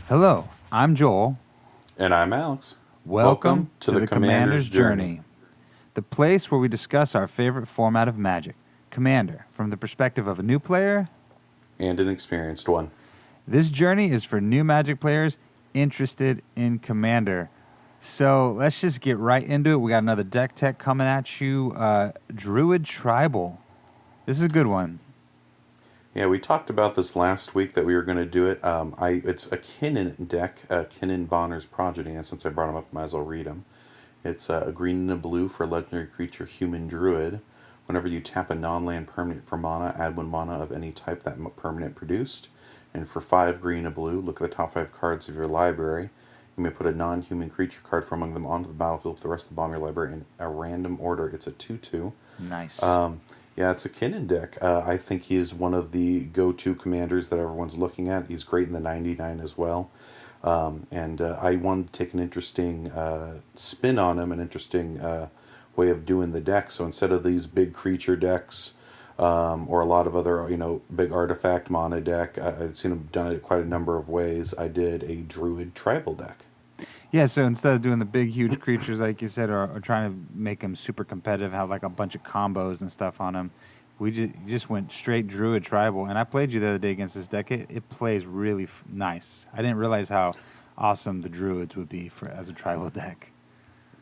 Hello, I'm Joel. And I'm Alex. Welcome to the Commander's Journey, the place where we discuss our favorite format of Magic, Commander, from the perspective of a new player. And an experienced one. This journey is for new Magic players interested in Commander. So let's just get right into it. We got another deck tech coming at you. DruidTribal. This is a good one. Yeah, we talked about this last week that we were going to do it. It's a Kinnan deck, Kinnan Bonner's Prodigy, and since I brought him up, I might as well read him. It's a green and a blue for a legendary creature, human druid. Whenever you tap a non-land permanent for mana, add 1 mana of any type that permanent produced. And for 5 green and blue, look at the top 5 cards of your library. You may put a non-human creature card from among them onto the battlefield with the rest of the bottom of your library in a random order. It's a 2/2. Nice. Yeah, it's a Kinnan deck. I think he is one of the go-to commanders that everyone's looking at. He's great in the 99 as well. I wanted to take an interesting spin on him, an interesting way of doing the deck. So instead of these big creature decks or a lot of other, big artifact mana deck, I've seen him done it quite a number of ways. I did a DruidTribal deck. Yeah, so instead of doing the big, huge creatures, like you said, or trying to make them super competitive, have like a bunch of combos and stuff on them, we just went straight DruidTribal. And I played you the other day against this deck. It plays really nice. I didn't realize how awesome the Druids would be as a tribal deck.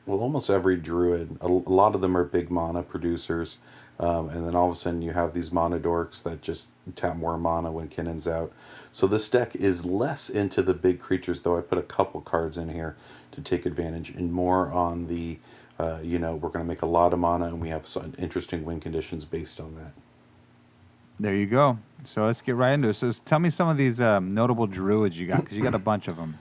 Well, almost every druid, a lot of them are big mana producers, and then all of a sudden you have these mana dorks that just tap more mana when Kinnan's out. So this deck is less into the big creatures, though I put a couple cards in here to take advantage, and more on the, we're going to make a lot of mana, and we have some interesting win conditions based on that. There you go. So let's get right into it. So tell me some of these notable druids you got, because you got a bunch of them.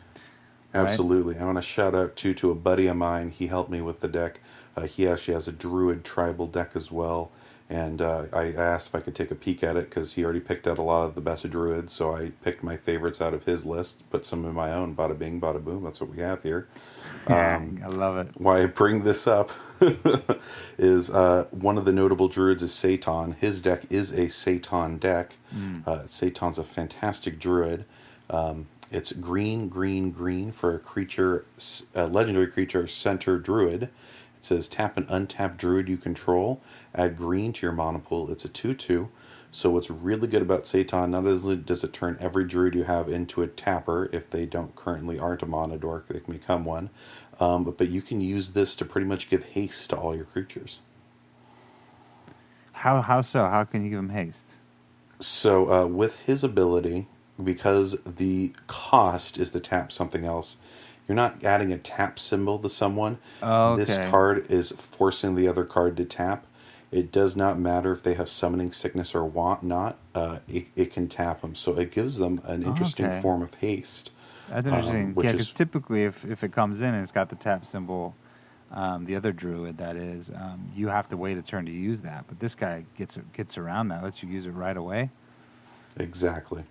Absolutely. Right? I want to shout out to a buddy of mine. He helped me with the deck. He actually has a DruidTribal deck as well. And I asked if I could take a peek at it because he already picked out a lot of the best druids. So I picked my favorites out of his list, put some in my own. Bada bing, bada boom. That's what we have here. I love it. Why I bring this up is one of the notable druids is Satan. His deck is a Satan deck. Satan's a fantastic druid. It's green, green, green for a creature, a legendary creature, center druid. It says tap an untapped druid you control, add green to your mana pool. It's a 2/2. So what's really good about Satan, not only does it turn every druid you have into a tapper, if they don't currently aren't a mana dork, they can become one. But you can use this to pretty much give haste to all your creatures. How so? How can you give him haste? So with his ability, because the cost is to tap something else, you're not adding a tap symbol to someone. Okay. This card is forcing the other card to tap. It does not matter if they have summoning sickness or want not. It can tap them. So it gives them an interesting form of haste. That's interesting. Yeah, because typically if it comes in and it's got the tap symbol, the other druid, that is, you have to wait a turn to use that. But this guy gets around that, lets you use it right away. Exactly.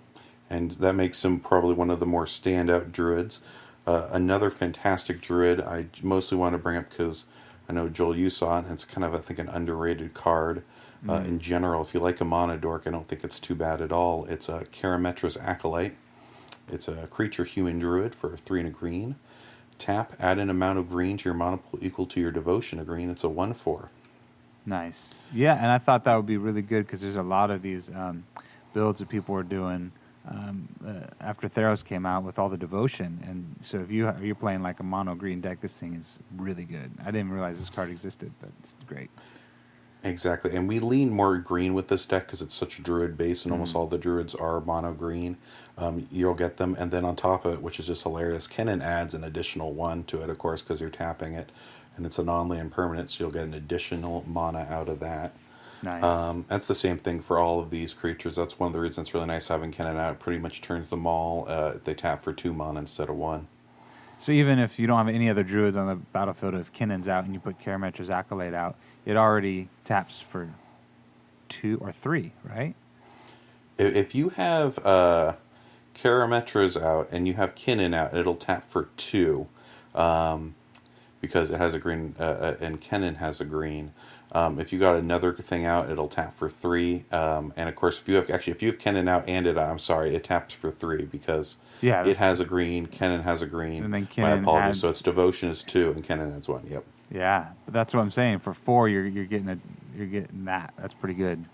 And that makes him probably one of the more standout druids. Another fantastic druid I mostly want to bring up because I know, Joel, you saw it, and it's kind of, I think, an underrated card. In general, if you like a mana dork, I don't think it's too bad at all. It's a Karametra's Acolyte. It's a creature human druid for 3 and a green. Tap, add an amount of green to your mana pool equal to your devotion of green. It's a 1/4. Nice. Yeah, and I thought that would be really good because there's a lot of these builds that people are doing after Theros came out with all the devotion, and so if you're playing like a mono green deck, this thing is really good. I didn't realize this card existed, but it's great. Exactly, and we lean more green with this deck because it's such a druid base, and almost all the druids are mono green. You'll get them, and then on top of it, which is just hilarious, Kinnan adds an additional 1 to it, of course, because you're tapping it, and it's a non-land permanent, so you'll get an additional mana out of that. Nice. That's the same thing for all of these creatures. That's one of the reasons it's really nice having Kinnan out. It pretty much turns them all. They tap for 2 mana instead of 1. So even if you don't have any other druids on the battlefield, if Kinnan's out and you put Karametra's Acolyte out, it already taps for 2 or 3, right? If you have Karametra's out and you have Kinnan out, it'll tap for 2 because it has a green and Kinnan has a green. If you got another thing out, it'll tap for 3. And of course, if you have Kinnan out and it taps for 3 because Yeah, it has a green, Kinnan has a green. and then My Kinnan apologies. So has its devotion is 2 and Kinnan is 1. Yep. yeah, but that's what I'm saying. For 4, you're getting that. That's pretty good.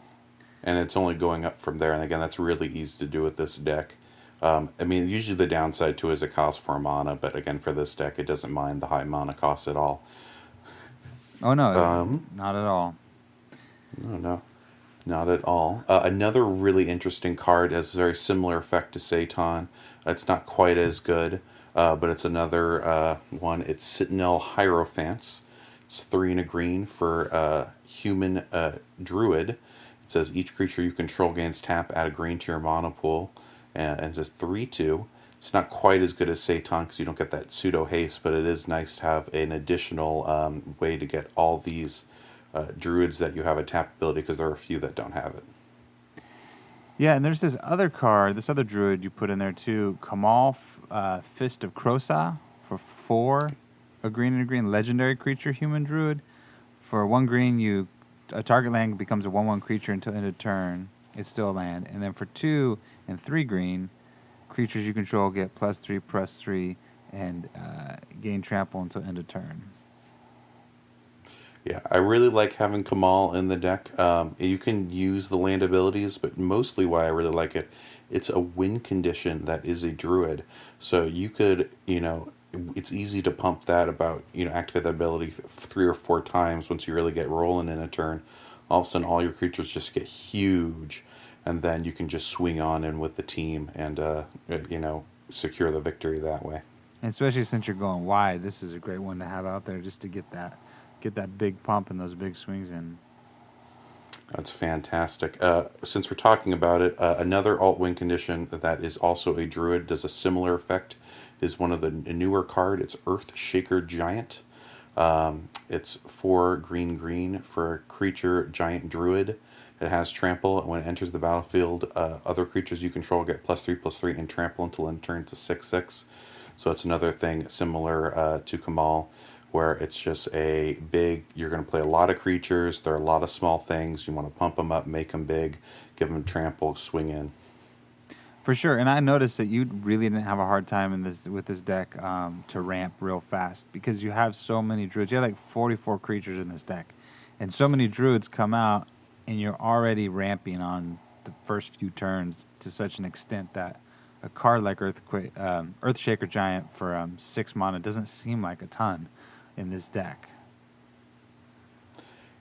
And it's only going up from there. And again, that's really easy to do with this deck. I mean, usually the downside to it is it costs 4 mana, but again, for this deck, it doesn't mind the high mana cost at all. Oh no, not at all. No, not at all. Another really interesting card has a very similar effect to Satan. It's not quite as good, but it's another one. It's Sentinel Hierophants. It's 3 and a green for human Druid. It says each creature you control gains tap, add a green to your mana pool, and it says 3/2. It's not quite as good as Satan because you don't get that pseudo haste, but it is nice to have an additional way to get all these Druids that you have a tap ability, because there are a few that don't have it. Yeah, and there's this other card, this other Druid you put in there too, Kamal, Fist of Krosa, for 4, a green and a green legendary creature human Druid. For 1 green, a target land becomes a 1/1 creature until end of turn. It's still a land. And then for 2 and 3 green, creatures you control get +3/+3 and gain trample until end of turn. Yeah, I really like having Kamal in the deck. You can use the land abilities, but mostly why I really like it, it's a win condition that is a Druid. So you could, it's easy to pump that about, activate that ability 3 or 4 times once you really get rolling in a turn. All of a sudden, all your creatures just get huge, and then you can just swing on in with the team and, secure the victory that way. And especially since you're going wide, this is a great one to have out there just to get that big pump and those big swings in. That's fantastic. Since we're talking about it, another alt win condition that is also a Druid, does a similar effect, is one of the newer card. It's Earthshaker Giant. It's 4 green for a creature giant Druid. It has trample, and when it enters the battlefield, other creatures you control get +3/+3 and trample until end turn to 6/6. So it's another thing similar to Kamal, where it's just a big, you're going to play a lot of creatures, there are a lot of small things, you want to pump them up, make them big, give them trample, swing in. For sure, and I noticed that you really didn't have a hard time with this deck to ramp real fast, because you have so many Druids. You have like 44 creatures in this deck, and so many Druids come out, and you're already ramping on the first few turns to such an extent that a card like Earthshaker Giant for 6 mana doesn't seem like a ton in this deck.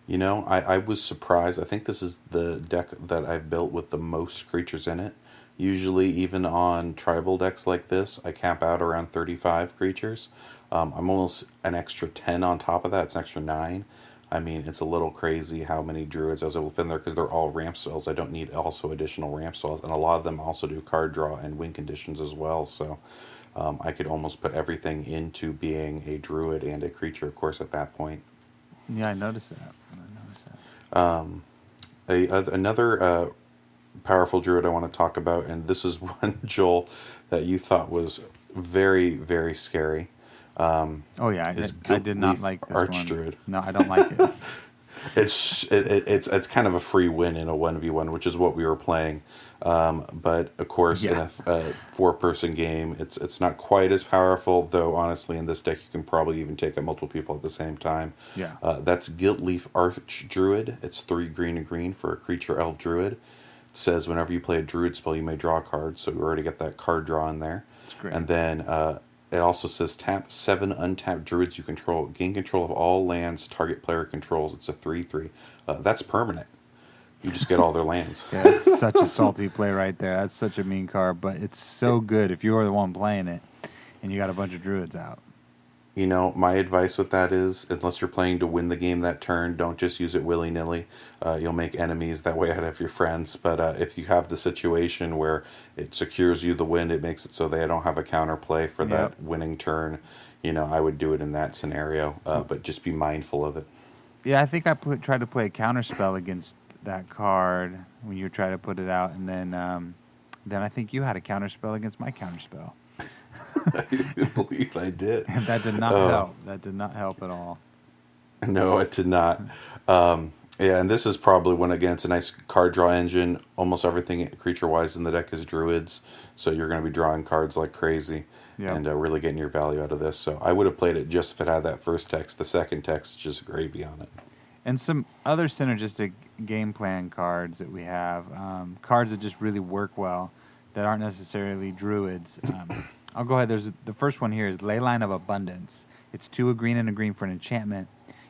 I was surprised. I think this is the deck that I've built with the most creatures in it. Usually, even on tribal decks like this, I cap out around 35 creatures. I'm almost an extra 10 on top of that. It's an extra 9. I mean, it's a little crazy how many Druids I was able to fit in there, because they're all ramp spells. I don't need also additional ramp spells, and a lot of them also do card draw and win conditions as well. So I could almost put everything into being a Druid and a creature, of course, at that point. Yeah, I noticed that. Another powerful Druid I want to talk about, and this is one, Joel, that you thought was very, very scary. Oh yeah, I did not like this Archdruid. No, I don't like it. It's kind of a free win in a 1v1, which is what we were playing. But of course, in a 4-person game, it's not quite as powerful. Though honestly, in this deck, you can probably even take out multiple people at the same time. Yeah. That's Guiltleaf Archdruid. It's 3 green and green for a creature elf Druid. It says whenever you play a Druid spell, you may draw a card. So we already get that card draw in there. That's great. And then it also says tap 7 untapped Druids you control. Gain control of all lands target player controls. It's a 3/3. That's permanent. You just get all their lands. Yeah, it's such a salty play right there. That's such a mean card, but it's so good if you're the one playing it and you got a bunch of Druids out. My advice with that is, unless you're playing to win the game that turn, don't just use it willy-nilly. You'll make enemies that way out of your friends. But if you have the situation where it secures you the win, it makes it so they don't have a counterplay for that winning turn, I would do it in that scenario. But just be mindful of it. Yeah, I think I tried to play a counterspell against that card when you tried to put it out, and then I think you had a counterspell against my counterspell. I believe I did. And that did not help. That did not help at all. No, it did not. Yeah, and this is probably one, again, it's a nice card draw engine. Almost everything creature-wise in the deck is Druids, so you're going to be drawing cards like crazy Yep. and really getting your value out of this. So I would have played it just if it had that first text. The second text is just gravy on it. And some other synergistic game plan cards that we have, cards that just really work well that aren't necessarily Druids. I'll go ahead. The first one here is Leyline of Abundance. It's 2 a green and a green for an enchantment.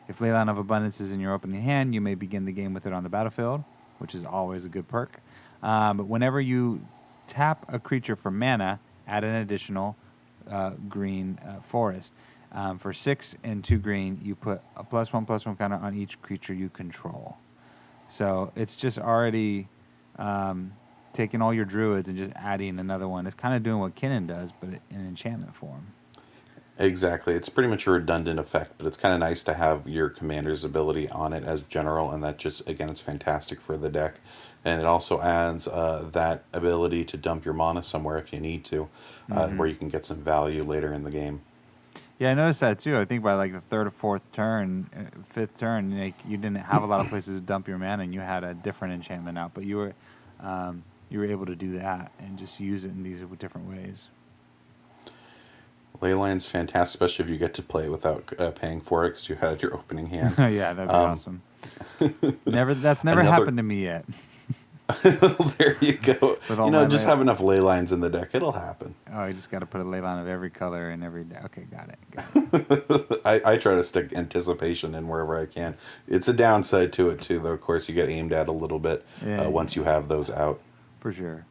If Leyline of Abundance is in your opening hand, you may begin the game with it on the battlefield, which is always a good perk. But whenever you tap a creature for mana, add an additional green forest. For 6 and 2 green, you put a +1/+1 counter on each creature you control. So it's just already taking all your Druids and just adding another one. It's kind of doing what Kinnan does, but in enchantment form. Exactly. It's pretty much a redundant effect, but it's kind of nice to have your commander's ability on it as general, and that just, again, it's fantastic for the deck. And it also adds that ability to dump your mana somewhere if you need to, where you can get some value later in the game. Yeah, I noticed that too. I think by like the third or fourth turn, fifth turn, like you didn't have a lot of places to dump your mana, and you had a different enchantment out, but you were able to do that and just use it in these different ways. Leyline's fantastic, especially if you get to play it without paying for it because you had your opening hand. Yeah, that'd be awesome. That's never Another- happened to me yet. There you go. With all You know, my just ley- have enough ley lines in the deck. It'll happen. Oh, you just got to put a ley line of every color and every. Okay, got it. I try to stick anticipation in wherever I can. It's a downside to it, too, though. Of course, you get aimed at a little bit Yeah. once you have those out. For sure.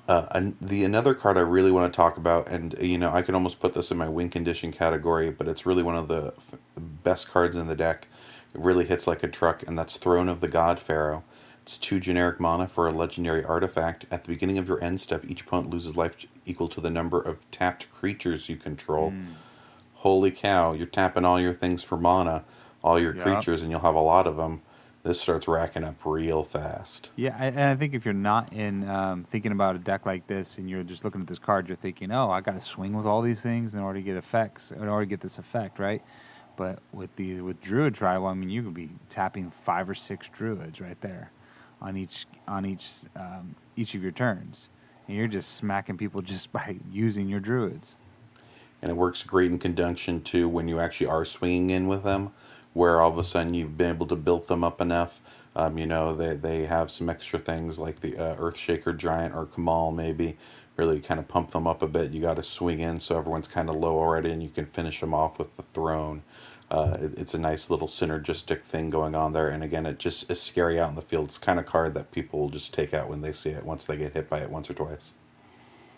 Another card I really want to talk about, and I can almost put this in my win condition category, but it's really one of the best cards in the deck. It really hits like a truck, and that's Throne of the God Pharaoh. It's 2 generic mana for a legendary artifact. At the beginning of your end step, each opponent loses life equal to the number of tapped creatures you control. Holy cow, you're tapping all your things for mana, all your Yep. creatures, and you'll have a lot of them. This starts racking up real fast. Yeah, and I think if you're not in thinking about a deck like this, and you're just looking at this card, you're thinking, "Oh, I got to swing with all these things in order to get effects, in order to get this effect, right?" But with DruidTribal, I mean, you could be tapping 5 or 6 Druids right there on each of your turns, and you're just smacking people just by using your Druids. And it works great in conjunction too when you actually are swinging in with them, where all of a sudden you've been able to build them up enough. They have some extra things like the Earthshaker Giant or Kamal maybe, really kind of pump them up a bit. You got to swing in so everyone's kind of low already, and you can finish them off with the Throne. It's a nice little synergistic thing going on there, and again, it just is scary out in the field. It's the kind of card that people will just take out when they see it once they get hit by it once or twice.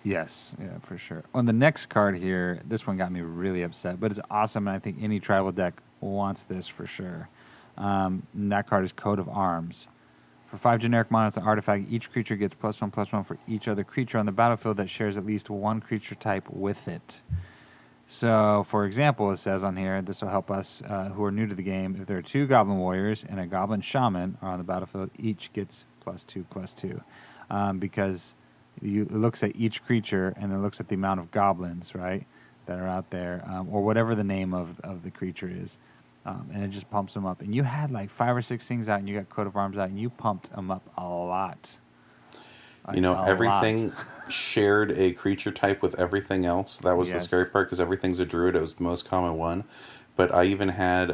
Yes, yeah, for sure. On the next card here, this one got me really upset, but it's awesome, and I think any tribal deck wants this for sure. And that card is Coat of Arms. For 5 generic mana, it's an artifact. Each creature gets +1/+1 for each other creature on the battlefield that shares at least one creature type with it. So, for example, it says on here, this will help us who are new to the game. If there are 2 Goblin Warriors and a Goblin Shaman are on the battlefield, each gets +2/+2. Because it looks at each creature and it looks at the amount of goblins, right, that are out there, or whatever the name of the creature is, and it just pumps them up. And you had like 5 or 6 things out, and you got Coat of Arms out, and you pumped them up a lot. Everything shared a creature type with everything else. That was the Yes. scary part because everything's a druid. It was the most common one. But I even had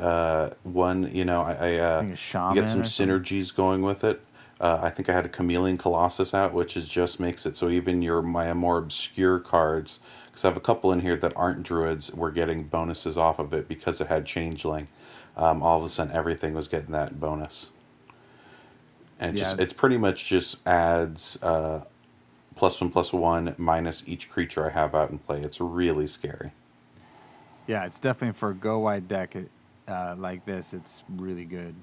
one, think a you shaman get some or something. synergies going with it. I think I had a Chameleon Colossus out, which just makes it so even my more obscure cards, because I have a couple in here that aren't druids, were getting bonuses off of it because it had Changeling. All of a sudden, everything was getting that bonus. And it's pretty much just adds +1/+1 minus each creature I have out in play. It's really scary. Yeah, it's definitely for a go wide deck like this. It's really good.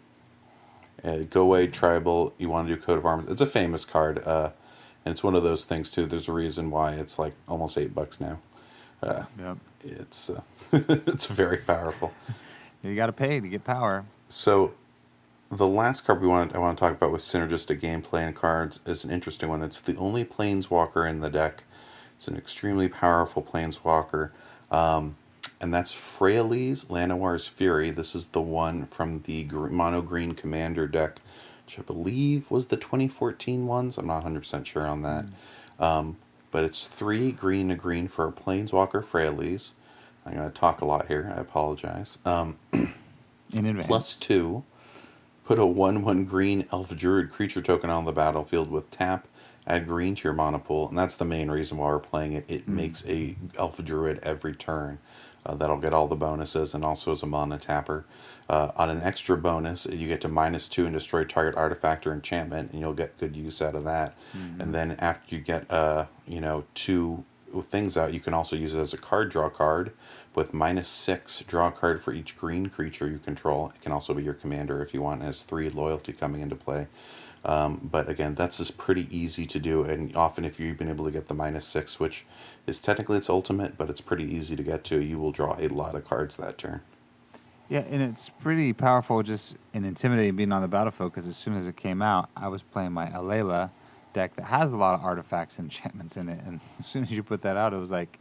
Go away tribal. You want to do Coat of Arms. It's a famous card, and it's one of those things too. There's a reason why it's like almost $8 now. Yep. It's it's very powerful. You got to pay to get power. So the last card I want to talk about with synergistic gameplay and cards is an interesting one. It's the only Planeswalker in the deck. It's an extremely powerful Planeswalker. And that's Freyalise, Llanowar's Fury. This is the one from the mono green commander deck, which I believe was the 2014 ones. I'm not 100% sure on that. But it's 3 green to green for a Planeswalker Freyalise. I'm going to talk a lot here. I apologize. In advance. +2. Put a 1/1 green Elf Druid creature token on the battlefield with tap. Add green to your mana pool. And that's the main reason why we're playing it. It makes a Elf Druid every turn. That'll get all the bonuses and also as a mana tapper. On an extra bonus, you get to -2 and destroy target artifact or enchantment, and you'll get good use out of that. And then after you get 2 things out, you can also use it as a card draw card with -6. Draw a card for each green creature you control. It can also be your commander if you want. It has 3 loyalty coming into play. But again, that's just pretty easy to do, and often if you've been able to get the -6, which is technically its ultimate, but it's pretty easy to get to, you will draw a lot of cards that turn. Yeah, and it's pretty powerful, just and intimidating being on the battlefield, because as soon as it came out, I was playing my Alayla deck that has a lot of artifacts and enchantments in it, and as soon as you put that out, it was like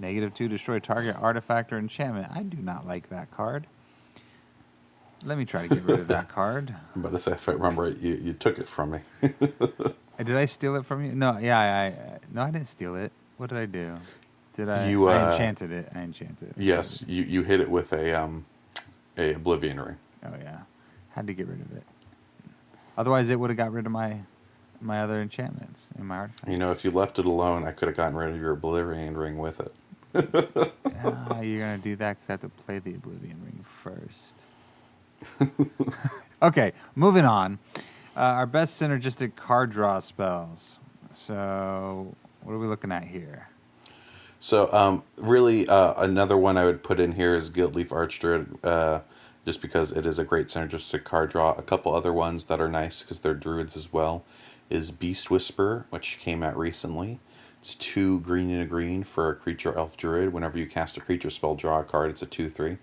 -2, destroy target artifact or enchantment. I do not like that card. Let me try to get rid of that card. But if I remember right, you took it from me. Did I steal it from you? No, yeah, no, I didn't steal it. What did I do? Did I? You, I enchanted it. I enchanted it. Yes, you hit it with a Oblivion Ring. Oh yeah, had to get rid of it. Otherwise, it would have got rid of my other enchantments and my artifacts. If you left it alone, I could have gotten rid of your Oblivion Ring with it. You're gonna do that because I have to play the Oblivion Ring first. Okay, moving on. Our best synergistic card draw spells. So, what are we looking at here? So, really, another one I would put in here is Guildleaf Archdruid, just because it is a great synergistic card draw. A couple other ones that are nice because they're druids as well is Beast Whisperer, which came out recently. It's 2 green and a green for a creature elf druid. Whenever you cast a creature spell, draw a card. It's a 2/3.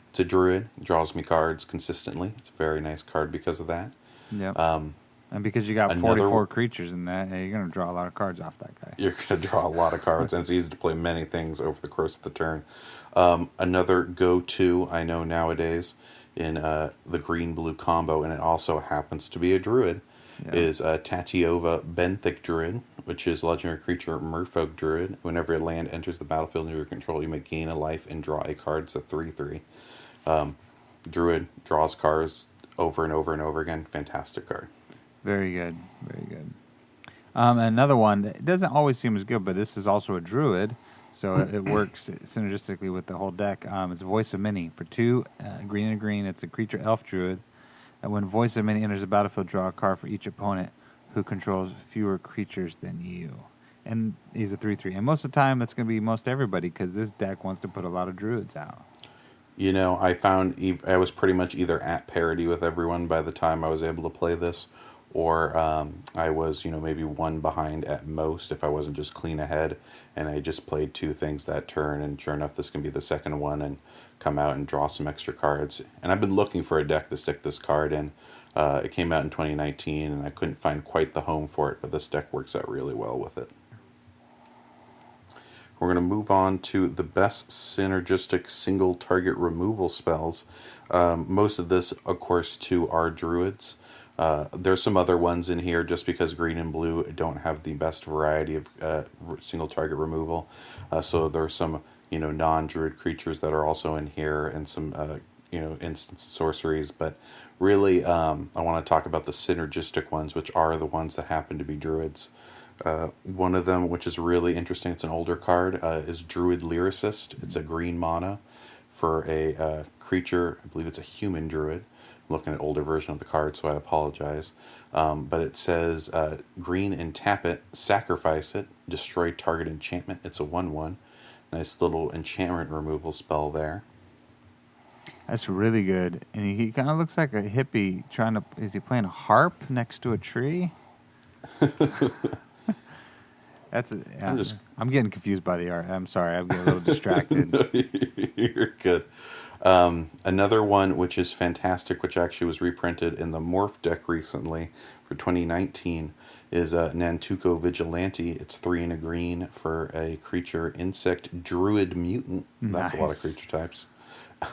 It's a druid. Draws me cards consistently. It's a very nice card because of that. Yeah. And because you got 44 creatures in that, you're going to draw a lot of cards off that guy. You're going to draw a lot of cards, and it's easy to play many things over the course of the turn. Another go-to I know nowadays in the green-blue combo, and it also happens to be a druid, is Tatiova Benthic Druid, which is legendary creature Merfolk Druid. Whenever a land enters the battlefield under your control, you may gain a life and draw a card. It's a 3/3. Druid draws cards over and over and over again. Fantastic card. Very good. Very good. Another one that doesn't always seem as good, but this is also a druid, so it works synergistically with the whole deck. It's Voice of Many. For 2 green and a green, it's a creature elf druid. And when Voice of Many enters the battlefield, draw a card for each opponent who controls fewer creatures than you. And he's a 3/3. And most of the time, that's going to be most everybody, because this deck wants to put a lot of druids out. I found I was pretty much either at parity with everyone by the time I was able to play this, or I was, maybe 1 behind at most if I wasn't just clean ahead, and I just played 2 things that turn, and sure enough, this can be the second one, and come out and draw some extra cards. And I've been looking for a deck to stick this card in. It came out in 2019, and I couldn't find quite the home for it, but this deck works out really well with it. We're going to move on to the best synergistic single target removal spells. Most of this, of course, too, are druids. There's some other ones in here just because green and blue don't have the best variety of single target removal. So there's some non-druid creatures that are also in here, and some instant sorceries. But really, I want to talk about the synergistic ones, which are the ones that happen to be druids. One of them, which is really interesting, it's an older card, is Druid Lyricist. It's a green mana for a creature. I believe it's a human druid. I'm looking at older version of the card, so I apologize. But it says green and tap it, sacrifice it, destroy target enchantment. It's a 1/1. Nice little enchantment removal spell there. That's really good. And he kind of looks like a hippie is he playing a harp next to a tree? I'm getting confused by the art. I'm sorry, I'm getting a little distracted. You're good. Another one which is fantastic, which actually was reprinted in the Morph deck recently for 2019, is Nantuko Vigilante. It's 3 and a green for a creature insect druid mutant. That's a lot of Nice. creature types.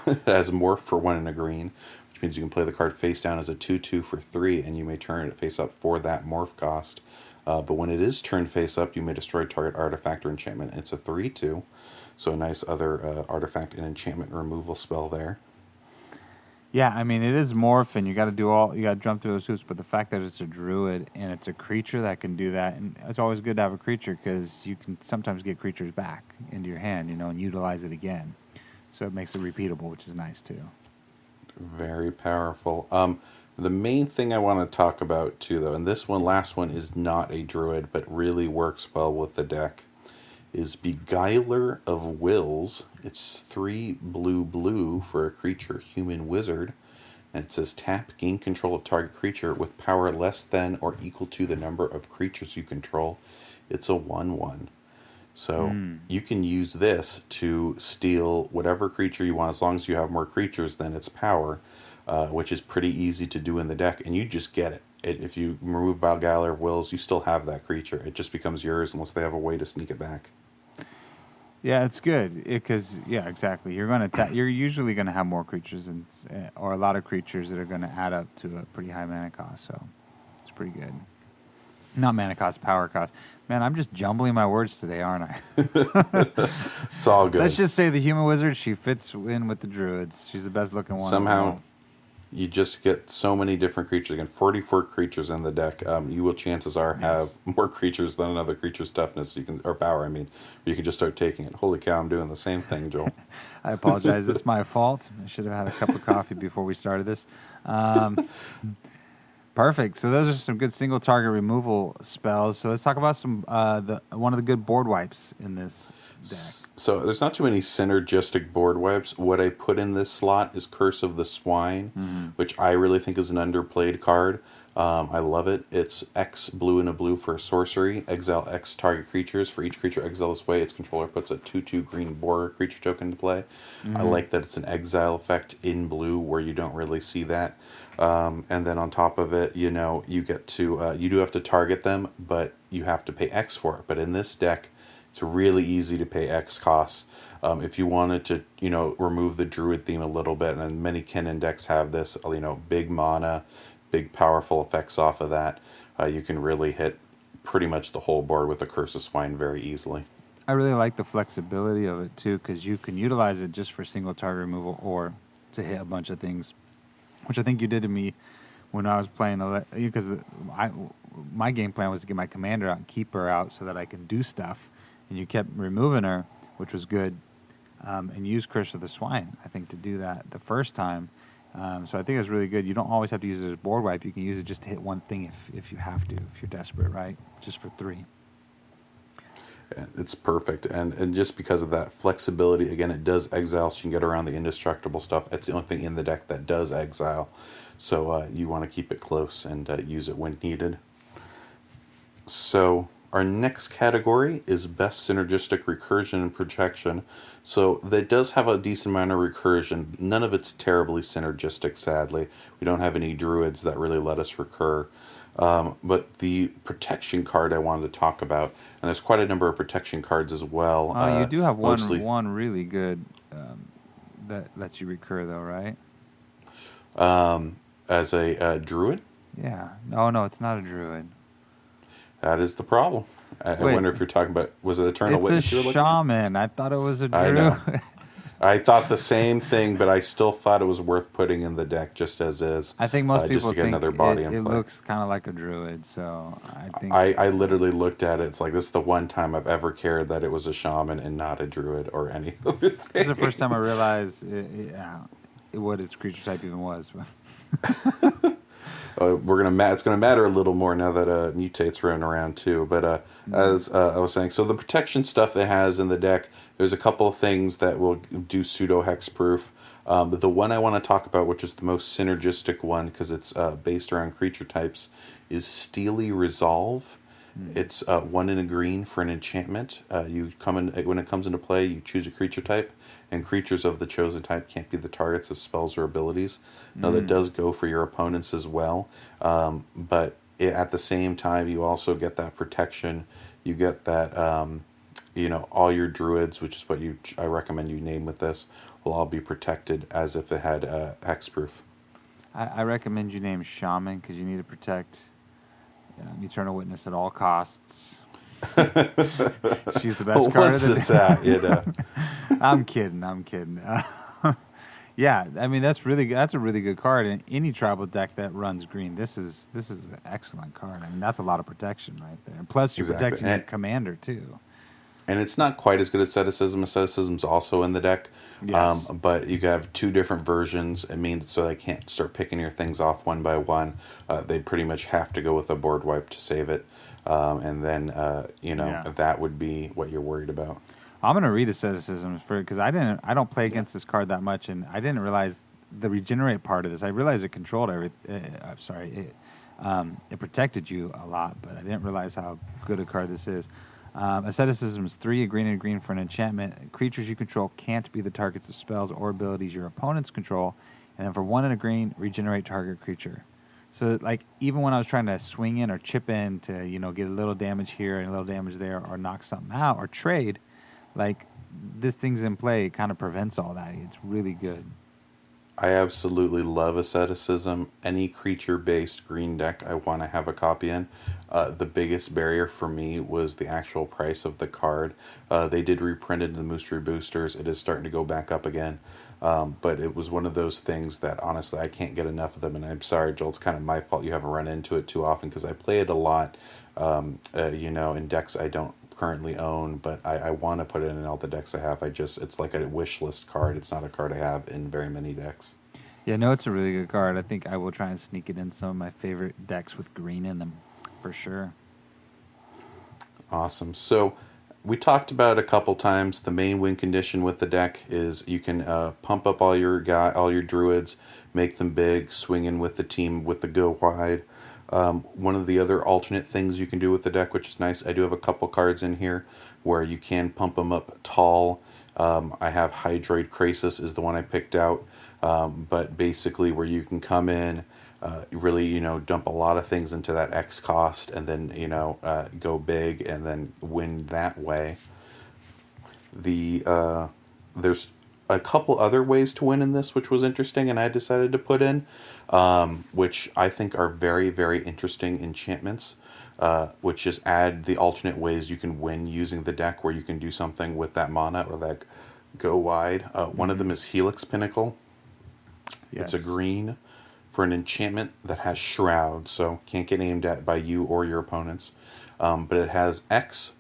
It has Morph for 1 and a green, which means you can play the card face down as a 2/2 for 3, and you may turn it face up for that Morph cost. But when it is turned face up, you may destroy target artifact or enchantment. It's a 3/2. So a nice other artifact and enchantment removal spell there. Yeah, I mean, it is morph, and you got to jump through those hoops. But the fact that it's a druid and it's a creature that can do that, and it's always good to have a creature because you can sometimes get creatures back into your hand, and utilize it again. So it makes it repeatable, which is nice too. Very powerful. The main thing I want to talk about too, though, and this last one is not a druid, but really works well with the deck, is Guyler of Wills. It's 3 blue for a creature, human wizard. And it says tap, gain control of target creature with power less than or equal to the number of creatures you control. It's a 1/1. So you can use this to steal whatever creature you want as long as you have more creatures than its power, which is pretty easy to do in the deck, and you just get it. If you remove Guyler of Wills, you still have that creature. It just becomes yours unless they have a way to sneak it back. Yeah, it's good because exactly. You're usually gonna have more creatures or a lot of creatures that are gonna add up to a pretty high mana cost. So it's pretty good. Not mana cost, power cost. Man, I'm just jumbling my words today, aren't I? It's all good. Let's just say the human wizard. She fits in with the druids. She's the best looking one. Somehow, you just get so many different creatures. Again, 44 creatures in the deck. You will, chances are, have more creatures than another creature's toughness. Or power. I mean, you can just start taking it. Holy cow! I'm doing the same thing, Joel. I apologize. It's my fault. I should have had a cup of coffee before we started this. Perfect. So those are some good single target removal spells. So let's talk about some one of the good board wipes in this deck. So there's not too many synergistic board wipes. What I put in this slot is Curse of the Swine, which I really think is an underplayed card. I love it. It's X blue and a blue for a sorcery. Exile X target creatures. For each creature exiled this way, its controller puts a 2/2 green border creature token into play. I like that it's an exile effect in blue where you don't really see that. And then on top of it, you get to, you do have to target them, but you have to pay X for it. But in this deck, it's really easy to pay X costs. If you wanted to, remove the Druid theme a little bit, and many Kinnan decks have this, big mana, big powerful effects off of that, you can really hit pretty much the whole board with the Curse of Swine very easily. I really like the flexibility of it too, because you can utilize it just for single target removal or to hit a bunch of things, which I think you did to me when I was playing. Because my game plan was to get my commander out and keep her out so that I can do stuff, and you kept removing her, which was good, and use Curse of the Swine, I think, to do that the first time. So I think it's really good. You don't always have to use it as board wipe. You can use it just to hit one thing if you have to, if you're desperate, right? Just for 3. It's perfect. And just because of that flexibility, again, it does exile, so you can get around the indestructible stuff. It's the only thing in the deck that does exile. So you want to keep it close and use it when needed. So our next category is best synergistic recursion and protection. So that does have a decent amount of recursion. None of it's terribly synergistic, sadly. We don't have any druids that really let us recur. But the protection card I wanted to talk about, and there's quite a number of protection cards as well. You do have one really good that lets you recur, though, right? As a druid? Yeah. No, it's not a druid. That is the problem. I wonder if you're talking about, was it Eternal Witness you were It's looking a shaman. I thought it was a druid. I know. I thought the same thing, but I still thought it was worth putting in the deck just as is. I think most people just to get think another body it in play. looks kind of like a druid, so I think... I literally looked at it. It's like, this is the one time I've ever cared that it was a shaman and not a druid or any other thing. This is the first time I realized what its creature type even was. It's gonna matter a little more now that mutate's running around too. But as I was saying, so the protection stuff it has in the deck, there's a couple of things that will do pseudo hexproof. But the one I want to talk about, which is the most synergistic one because it's based around creature types, is Steely Resolve. It's 1 and a green for an enchantment. When it comes into play, you choose a creature type, and creatures of the chosen type can't be the targets of spells or abilities. Now that does go for your opponents as well, but at the same time, you also get that protection. You get that, all your druids, which is what I recommend you name with this, will all be protected as if it had hexproof. I recommend you name Shaman because you need to protect Eternal Witness at all costs. She's the best card of the day. I'm kidding. Yeah, I mean that's a really good card. In any tribal deck that runs green, this is an excellent card. I mean that's a lot of protection right there. And plus you're protecting your commander too. And it's not quite as good as Asceticism. Asceticism's also in the deck. Yes. But you have 2 different versions. It means so they can't start picking your things off one by one. They pretty much have to go with a board wipe to save it. And then, that would be what you're worried about. I'm going to read Asceticism because I don't play against this card that much, and I didn't realize the regenerate part of this. I realized it controlled it protected you a lot, but I didn't realize how good a card this is. Asceticism is 3, a green and a green for an enchantment. Creatures you control can't be the targets of spells or abilities your opponents control. And then for 1 and a green, regenerate target creature. So even when I was trying to swing in or chip in to get a little damage here and a little damage there, or knock something out or trade, this thing's in play. It kind of prevents all that. It's really good. I absolutely love Asceticism. Any creature-based green deck I want to have a copy in. The biggest barrier for me was the actual price of the card. They did reprint it in the Moostery Boosters. It is starting to go back up again. But it was one of those things that, honestly, I can't get enough of them. And I'm sorry, Joel, it's kind of my fault you haven't run into it too often because I play it a lot, in decks I don't currently own, but I want to put it in all the decks I have. It's like a wish list card. It's not a card I have in very many decks. Yeah, no, it's a really good card. I think I will try and sneak it in some of my favorite decks with green in them, for sure. Awesome. So we talked about it a couple times. The main win condition with the deck is you can pump up all your druids, make them big, swing in with the team with the go wide. One of the other alternate things you can do with the deck, which is nice, I do have a couple cards in here where you can pump them up tall. I have Hydroid Krasis is the one I picked out, but basically where you can come in, really, dump a lot of things into that X cost and then, go big and then win that way. There's a couple other ways to win in this, which was interesting, and I decided to put in, which I think are very, very interesting enchantments, which just add the alternate ways you can win using the deck, where you can do something with that mana or that go wide. One of them is Helix Pinnacle. Yes. It's a green for an enchantment that has Shroud, so can't get aimed at by you or your opponents. But it has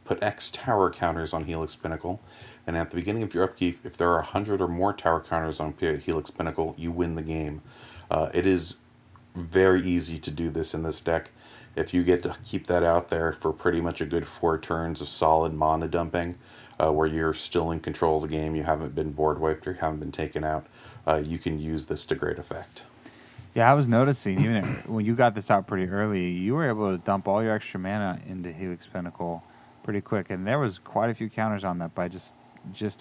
put X tower counters on Helix Pinnacle. And at the beginning of your upkeep, if there are 100 or more tower counters on Helix Pinnacle, you win the game. It is very easy to do this in this deck. If you get to keep that out there for pretty much a good 4 turns of solid mana dumping, where you're still in control of the game, you haven't been board wiped or you haven't been taken out, you can use this to great effect. Yeah, I was noticing, even when you got this out pretty early, you were able to dump all your extra mana into Helix Pinnacle pretty quick, and there was quite a few counters on that by just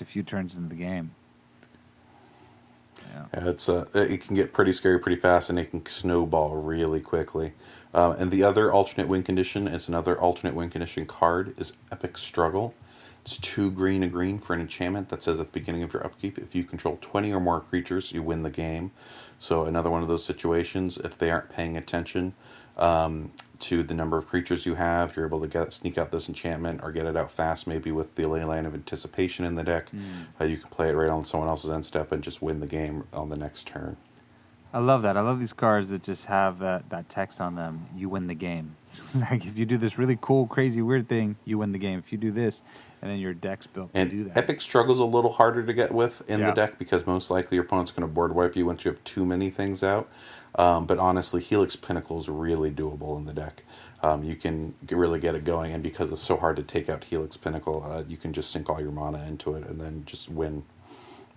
a few turns into the game. Yeah, it can get pretty scary pretty fast, and it can snowball really quickly. And the other alternate win condition is another alternate win condition card is Epic Struggle. It's 2 green, a green for an enchantment that says at the beginning of your upkeep, if you control 20 or more creatures, you win the game. So another one of those situations, if they aren't paying attention to the number of creatures you have, you're able to sneak out this enchantment or get it out fast, maybe with the Leyline of Anticipation in the deck. You can play it right on someone else's end step and just win the game on the next turn. I love that. I love these cards that just have that text on them. You win the game. Like if you do this really cool, crazy, weird thing, you win the game. If you do this, and then your deck's built to do that. Epic Struggle's a little harder to get with in the deck because most likely your opponent's going to board wipe you once you have too many things out. But honestly, Helix Pinnacle is really doable in the deck. You can really get it going, and because it's so hard to take out Helix Pinnacle, you can just sink all your mana into it and then just win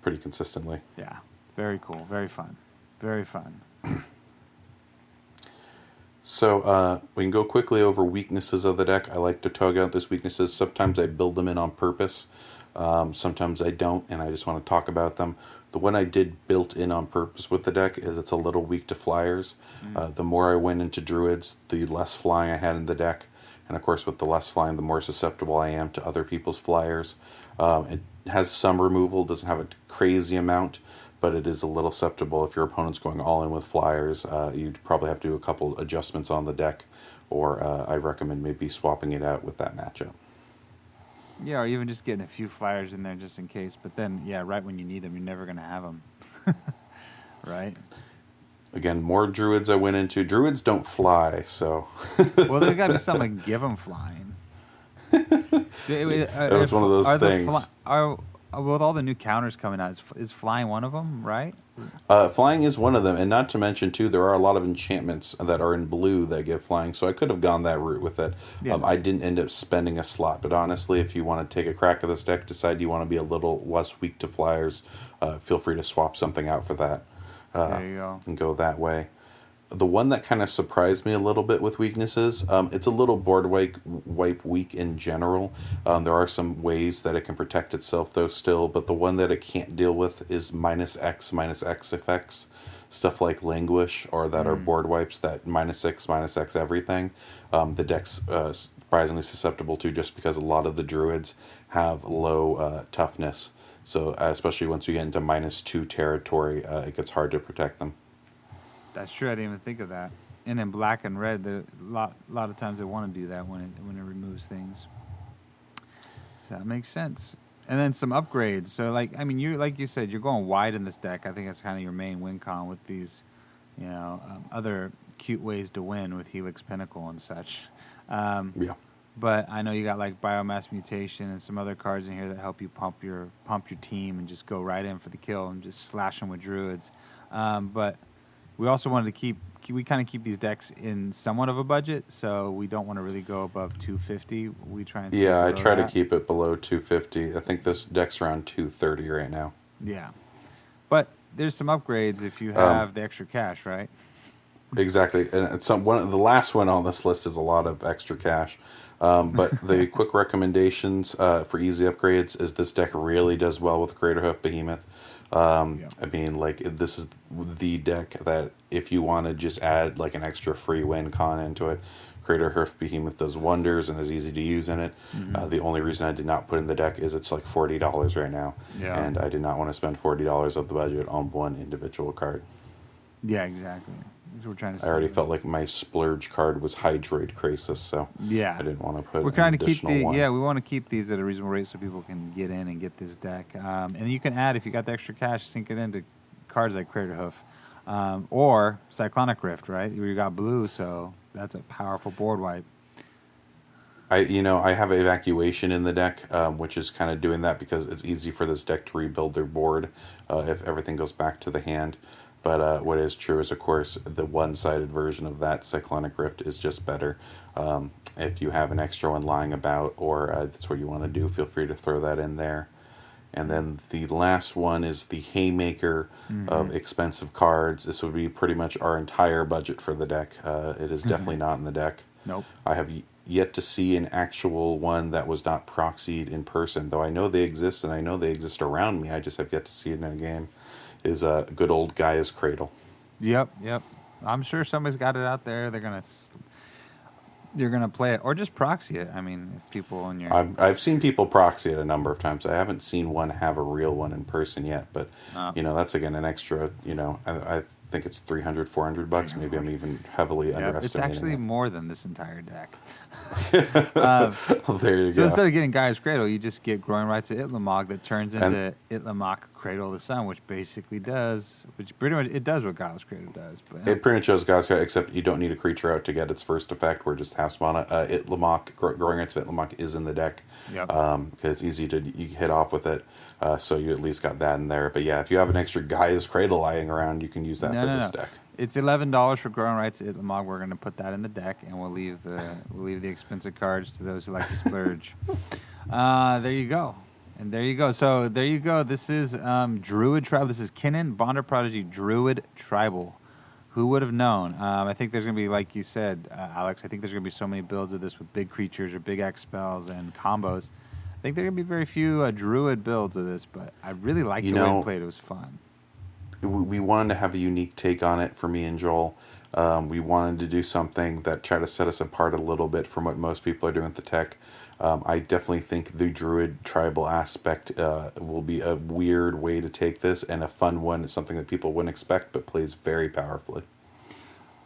pretty consistently. Yeah, very cool, very fun, very fun. So we can go quickly over weaknesses of the deck. I like to tug out these weaknesses. Sometimes I build them in on purpose. Sometimes I don't, and I just want to talk about them. The one I did built in on purpose with the deck is it's a little weak to flyers. The more I went into Druids, the less flying I had in the deck. And of course, with the less flying, the more susceptible I am to other people's flyers. It has some removal, doesn't have a crazy amount, but it is a little susceptible. If your opponent's going all in with flyers, you'd probably have to do a couple adjustments on the deck, or I recommend maybe swapping it out with that matchup. Yeah, or even just getting a few flyers in there just in case. But then, yeah, right when you need them, you're never going to have them. Right? Again, more Druids I went into. Druids don't fly, so... Well, there's got to be something to give them flying. That was one of those things. With all the new counters coming out, is flying one of them, right? Flying is one of them, and not to mention, too, there are a lot of enchantments that are in blue that give flying, so I could have gone that route with it. Yeah. I didn't end up spending a slot, but honestly, if you want to take a crack at this deck, decide you want to be a little less weak to flyers, feel free to swap something out for that. There you go. And go that way. The one that kind of surprised me a little bit with weaknesses, it's a little board wipe weak in general. There are some ways that it can protect itself, though, still, but the one that it can't deal with is -X effects. Stuff like Languish, or that are board wipes that -X everything. The deck's surprisingly susceptible to, just because a lot of the Druids have low toughness. So especially once you get into -2 territory, it gets hard to protect them. That's true. I didn't even think of that. And in black and red, a lot of times they want to do that when it removes things. So that makes sense. And then some upgrades. So like you said, you're going wide in this deck. I think that's kind of your main win con with these, other cute ways to win with Helix Pinnacle and such. Yeah. But I know you got like Biomass Mutation and some other cards in here that help you pump your team and just go right in for the kill and just slash them with Druids. But we also wanted to keep these decks in somewhat of a budget, so we don't want to really go above 250. We try and I try to keep it below 250. I think this deck's around 230 right now. Yeah, but there's some upgrades if you have the extra cash, right? Exactly, and it's the last one on this list is a lot of extra cash. But the quick recommendations for easy upgrades is this deck really does well with Greater Hoof Behemoth. I mean, like, this is the deck that if you want to just add like an extra free win con into it, Greater Hoof Behemoth does wonders and is easy to use in it. The only reason I did not put in the deck is it's like $40 right now, and I did not want to spend $40 of the budget on one individual card. Yeah, exactly. We're trying to. I already felt like my splurge card was Hydroid Krasis, so yeah, I didn't want to put. We're trying an to keep additional one. Yeah, we want to keep these at a reasonable rate so people can get in and get this deck. And you can add, if you got the extra cash, sink it into cards like Crater Hoof, or Cyclonic Rift, right? You got blue, so that's a powerful board wipe. I have Evacuation in the deck, which is kind of doing that because it's easy for this deck to rebuild their board if everything goes back to the hand. But what is true is, of course, the one-sided version of that Cyclonic Rift is just better. If you have an extra one lying about, or that's what you want to do, feel free to throw that in there. And then the last one is the Haymaker of expensive cards. This would be pretty much our entire budget for the deck. It is definitely not in the deck. Nope. I have yet to see an actual one that was not proxied in person, though I know they exist, and I know they exist around me. I just have yet to see it in a game. Is a good old Gaia's Cradle. Yep. I'm sure somebody's got it out there. You're gonna play it or just proxy it. I mean, if people in your I've seen people proxy it a number of times. I haven't seen one have a real one in person yet, but that's again an extra. I think it's $300-$400. Maybe I'm even heavily underestimating. It's actually more than this entire deck. There you go. So instead of getting Gaia's Cradle, you just get Growing Rights of Itlamog that turns into Itlamok Cradle of the Sun, which basically pretty much it does what Gaia's Cradle does. But it pretty much does Gaia's Cradle, except you don't need a creature out to get its first effect. We're just half mana. Itlamok, Growing Rights of Itlamok is in the deck. Yep. Because it's easy to hit off with it. So you at least got that in there. But yeah, if you have an extra Gaia's Cradle lying around, you can use that for this deck. It's $11 for Growing Rights at Itlamog. We're going to put that in the deck, and we'll leave the expensive cards to those who like to splurge. There you go. And there you go. So there you go. This is DruidTribal. This is Kinnan, Bonder Prodigy, DruidTribal, Who would have known? I think there's going to be, like you said, Alex, I think there's going to be so many builds of this with big creatures or big X spells and combos. I think there are going to be very few Druid builds of this, but I really liked the way it played. It was fun. We wanted to have a unique take on it for me and Joel. We wanted to do something that tried to set us apart a little bit from what most people are doing with the tech. I definitely think the DruidTribal aspect will be a weird way to take this, and a fun one. It's something that people wouldn't expect, but plays very powerfully.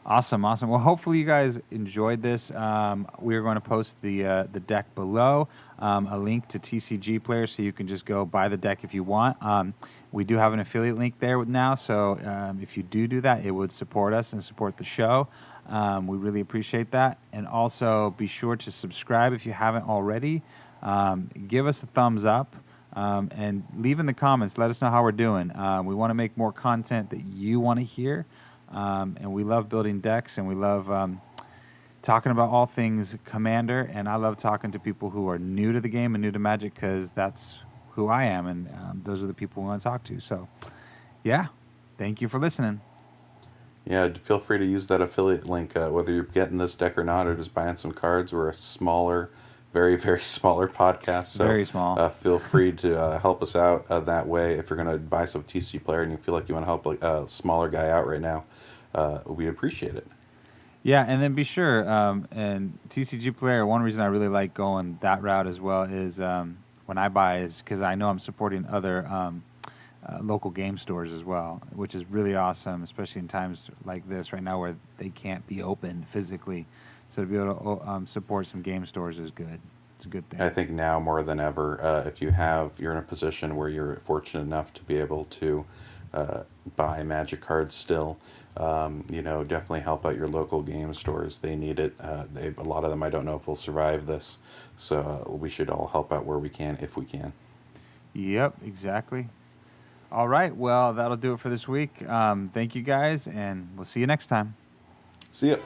Awesome. Well, hopefully you guys enjoyed this. We are going to post the deck below, a link to TCG Player, so you can just go buy the deck if you want. We do have an affiliate link there now, so if you do that, it would support us and support the show. We really appreciate that. And also be sure to subscribe if you haven't already. Give us a thumbs up and leave in the comments. Let us know how we're doing. We want to make more content that you want to hear. And we love building decks, and we love talking about all things Commander. And I love talking to people who are new to the game and new to Magic, because that's who I am, and those are the people we want to talk to. So, yeah, thank you for listening. Yeah, feel free to use that affiliate link, whether you're getting this deck or not, or just buying some cards. We're a smaller, very, very smaller podcast. So, very small. Feel free to help us out that way. If you're going to buy some TCG Player and you feel like you want to help a smaller guy out right now, we'd appreciate it. Yeah, and then be sure, and TCG Player, one reason I really like going that route as well is when I buy is because I know I'm supporting other local game stores as well, which is really awesome, especially in times like this right now where they can't be open physically. So to be able to support some game stores is good. It's a good thing. I think now more than ever, if you're in a position where you're fortunate enough to be able to buy Magic cards still, definitely help out your local game stores. They need it. A lot of them, I don't know if will survive this. So we should all help out where we can, if we can. Yep, exactly. All right, well, that'll do it for this week. Thank you guys, and we'll see you next time. See ya.